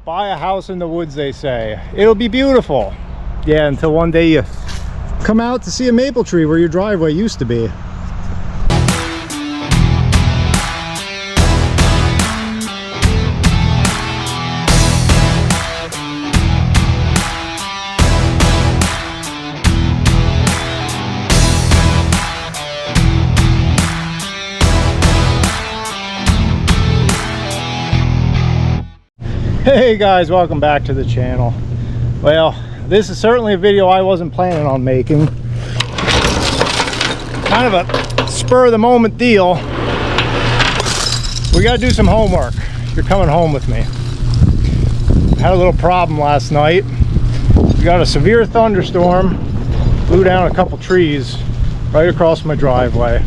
Buy a house in the woods, they say. It'll be beautiful. Yeah, until one day you come out to see a maple tree where your driveway used to be. Hey guys, welcome back to the channel. Well, this is certainly a video I wasn't planning on making. Kind of a spur of the moment deal. We gotta do some homework. You're coming home with me. Had a little problem last night. We got a severe thunderstorm, blew down a couple trees right across my driveway.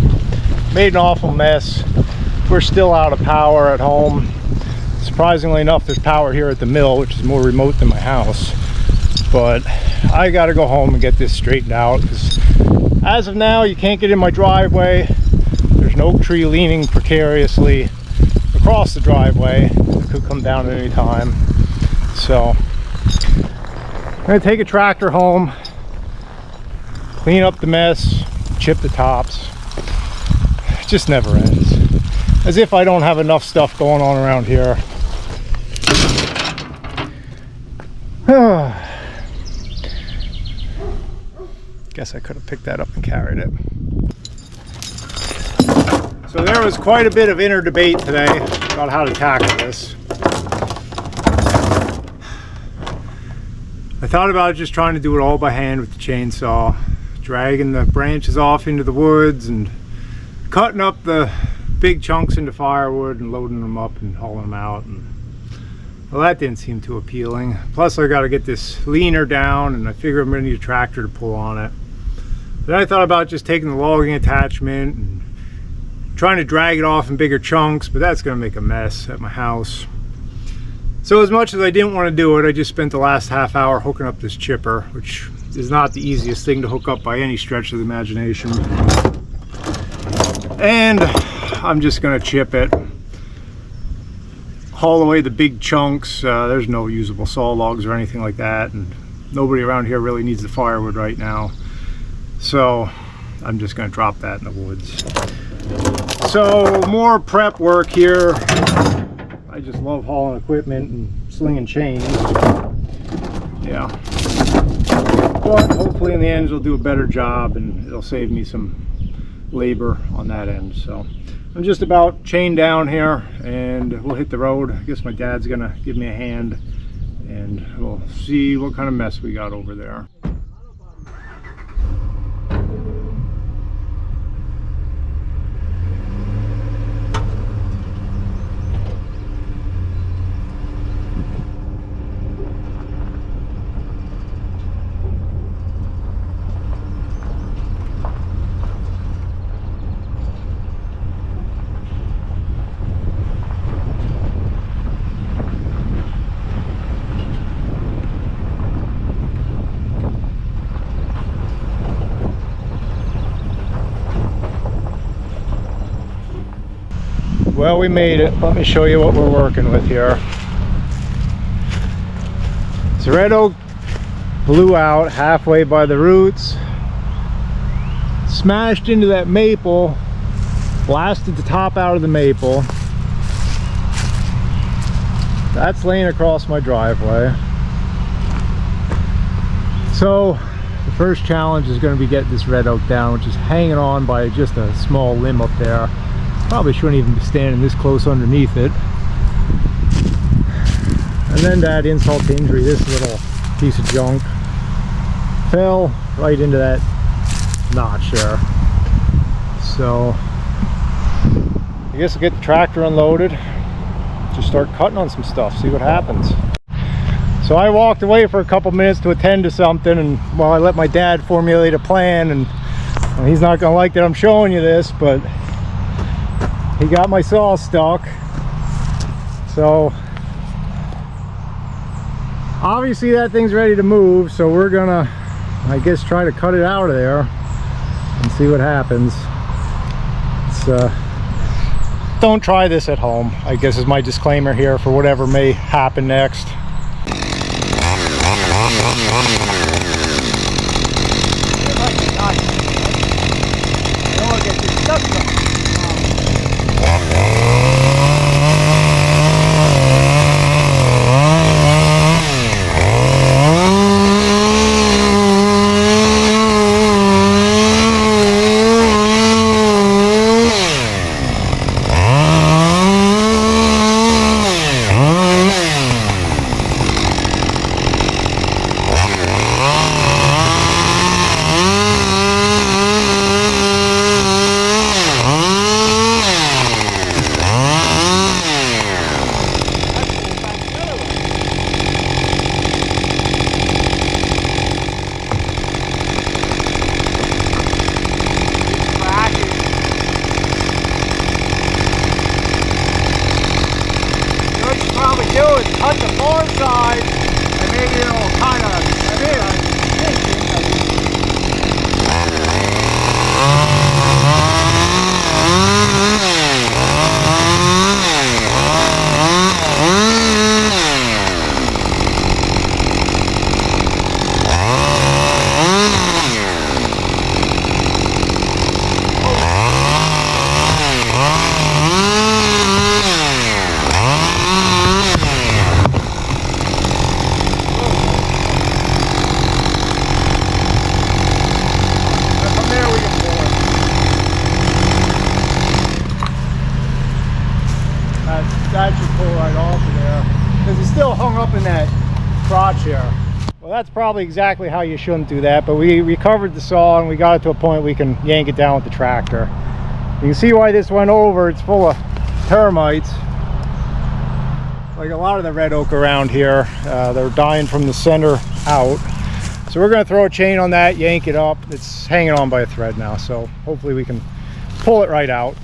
Made an awful mess. We're still out of power at home. Surprisingly enough, there's power here at the mill, which is more remote than my house. But I gotta go home and get this straightened out, because as of now, you can't get in my driveway. There's an oak tree leaning precariously across the driveway. It could come down at any time. So I'm gonna take a tractor home, clean up the mess, chip the tops. It just never ends. As if I don't have enough stuff going on around here. Guess I could have picked that up and carried it. So there was quite a bit of inner debate today about how to tackle this. I thought about just trying to do it all by hand with the chainsaw, dragging the branches off into the woods and cutting up the big chunks into firewood and loading them up and hauling them out. And well, that didn't seem too appealing. Plus I got to get this leaner down, and I figure I'm going to need a tractor to pull on it. Then I thought about just taking the logging attachment and trying to drag it off in bigger chunks, but that's going to make a mess at my house. So as much as I didn't want to do it, I just spent the last half hour hooking up this chipper, which is not the easiest thing to hook up by any stretch of the imagination. And I'm just going to chip it, haul away the big chunks. There's no usable saw logs or anything like that, and nobody around here really needs the firewood right now. So I'm just going to drop that in the woods. So more prep work here. I just love hauling equipment and slinging chains. Yeah. But hopefully in the end it'll do a better job, and it'll save me some labor on that end. So I'm just about chained down here, and we'll hit the road. I guess my dad's gonna give me a hand, and we'll see what kind of mess we got over there. Well, we made it. Let me show you what we're working with here. This red oak blew out halfway by the roots, smashed into that maple, blasted the top out of the maple. That's laying across my driveway. So the first challenge is going to be getting this red oak down, which is hanging on by just a small limb up there. Probably shouldn't even be standing this close underneath it. And then to add insult to injury, this little piece of junk fell right into that notch there. So I guess I'll get the tractor unloaded, just start cutting on some stuff, see what happens. So I walked away for a couple minutes to attend to something, and while I let my dad formulate a plan, and well, he's not gonna like that I'm showing you this, but he got my saw stuck. So obviously that thing's ready to move, so we're gonna, I guess, try to cut it out of there and see what happens. Don't try this at home, I guess, is my disclaimer here for whatever may happen next. Cut the far side, and maybe it'll kind of, that should pull right off of there because it's still hung up in that crotch here. Well, that's probably exactly how you shouldn't do that, but we recovered the saw and we got it to a point we can yank it down with the tractor. You can see why this went over. It's full of termites, like a lot of the red oak around here. They're dying from the center out, so we're going to throw a chain on that, yank it up. It's hanging on by a thread now, so hopefully we can pull it right out.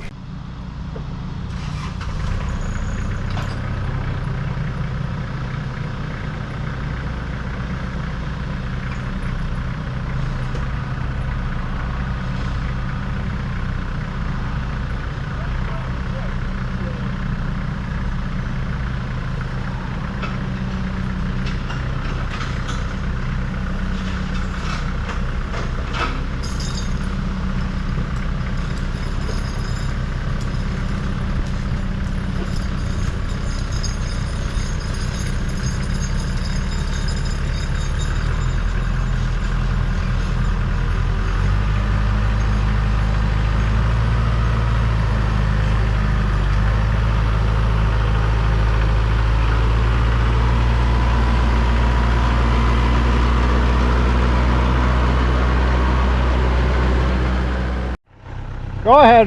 Go ahead.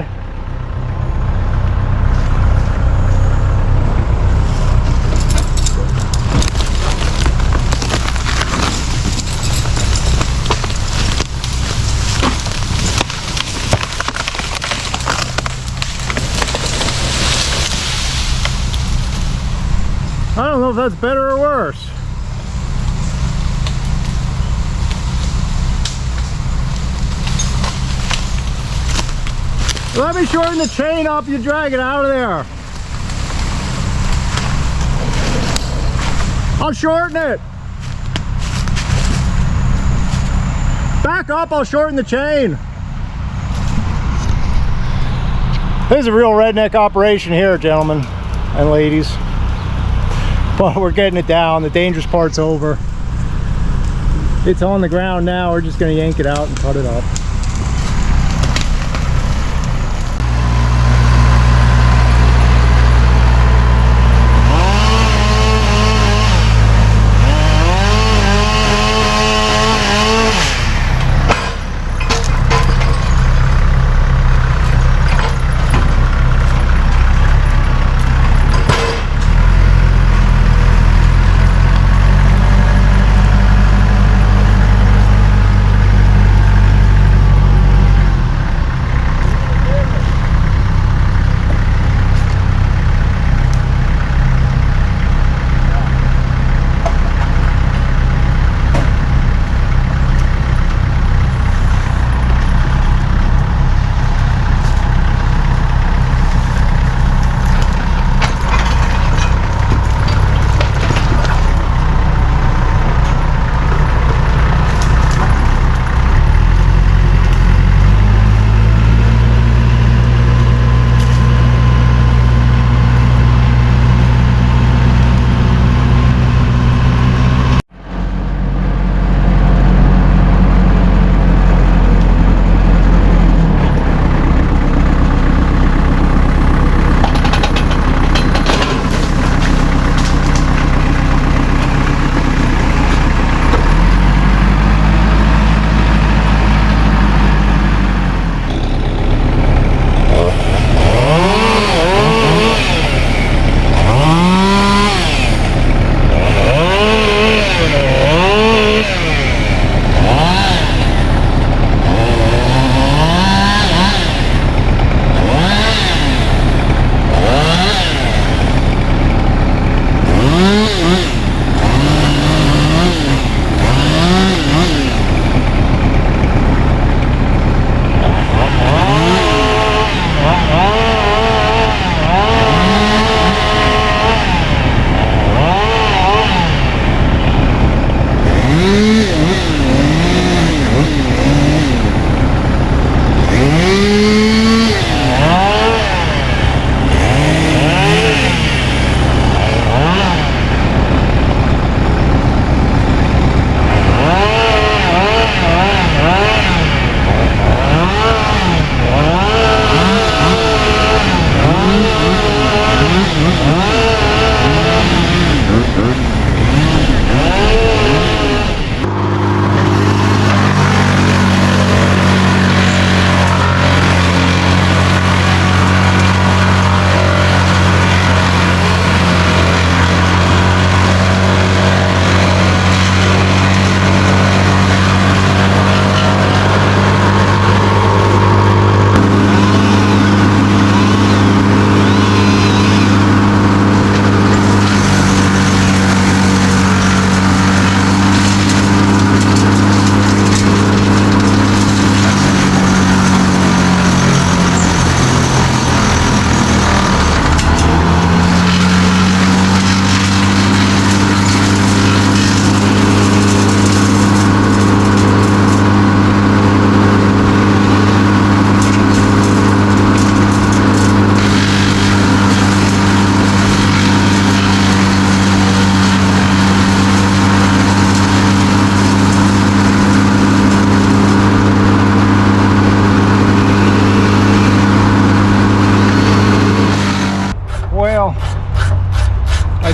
I don't know if that's better or worse. Let me shorten the chain up, you drag it out of there. I'll shorten it. Back up, I'll shorten the chain. This is a real redneck operation here, gentlemen and ladies. But we're getting it down. The dangerous part's over. It's on the ground now. We're just going to yank it out and cut it up.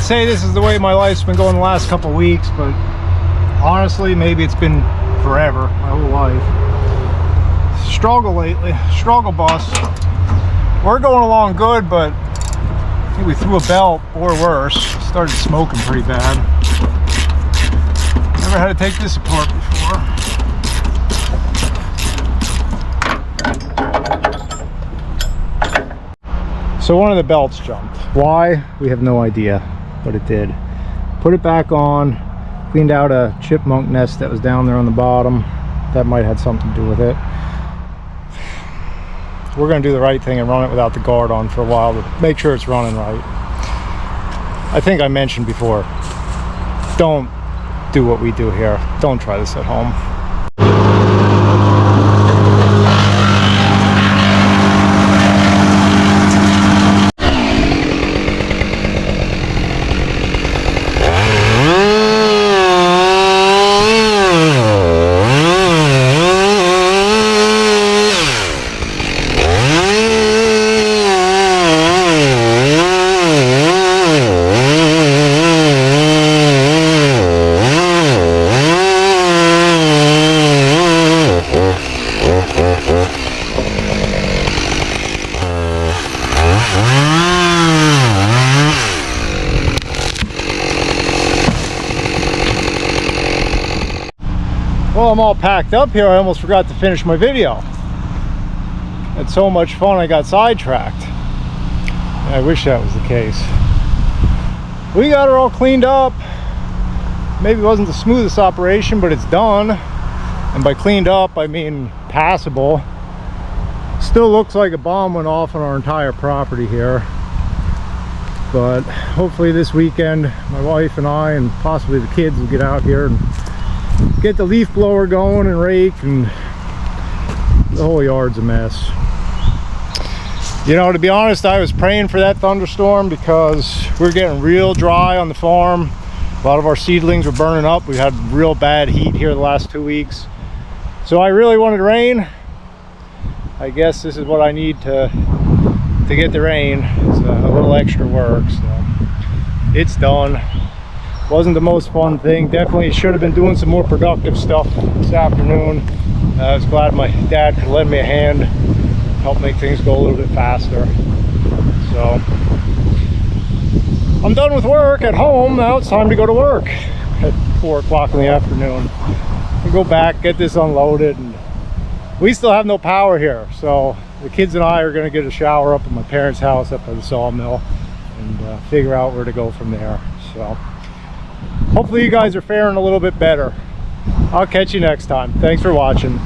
say this is the way my life's been going the last couple of weeks, but honestly, maybe it's been forever, my whole life. Struggle lately, struggle bus. We're going along good, but I think we threw a belt or worse. Started smoking pretty bad. Never had to take this apart before. So one of the belts jumped. Why? We have no idea, but it did. Put it back on, cleaned out a chipmunk nest that was down there on the bottom. That might have had something to do with it. We're going to do the right thing and run it without the guard on for a while to make sure it's running right. I think I mentioned before, don't do what we do here. Don't try this at home. Well, I'm all packed up here. I almost forgot to finish my video. Had so much fun I got sidetracked. I wish that was the case. We got her all cleaned up. Maybe it wasn't the smoothest operation, but it's done. And by cleaned up, I mean passable. Still looks like a bomb went off on our entire property here. But hopefully this weekend, my wife and I and possibly the kids will get out here and get the leaf blower going and rake, and the whole yard's a mess. You know, to be honest, I was praying for that thunderstorm because we're getting real dry on the farm. A lot of our seedlings were burning up. We've had real bad heat here the last 2 weeks. So I really wanted rain. I guess this is what I need to get the rain. It's a little extra work, so it's done. Wasn't the most fun thing. Definitely should have been doing some more productive stuff this afternoon. I was glad my dad could lend me a hand, help make things go a little bit faster. So I'm done with work at home. Now it's time to go to work at 4 o'clock in the afternoon. I go back, get this unloaded, and we still have no power here. So the kids and I are going to get a shower up at my parents' house up at the sawmill and figure out where to go from there. So hopefully you guys are faring a little bit better. I'll catch you next time. Thanks for watching.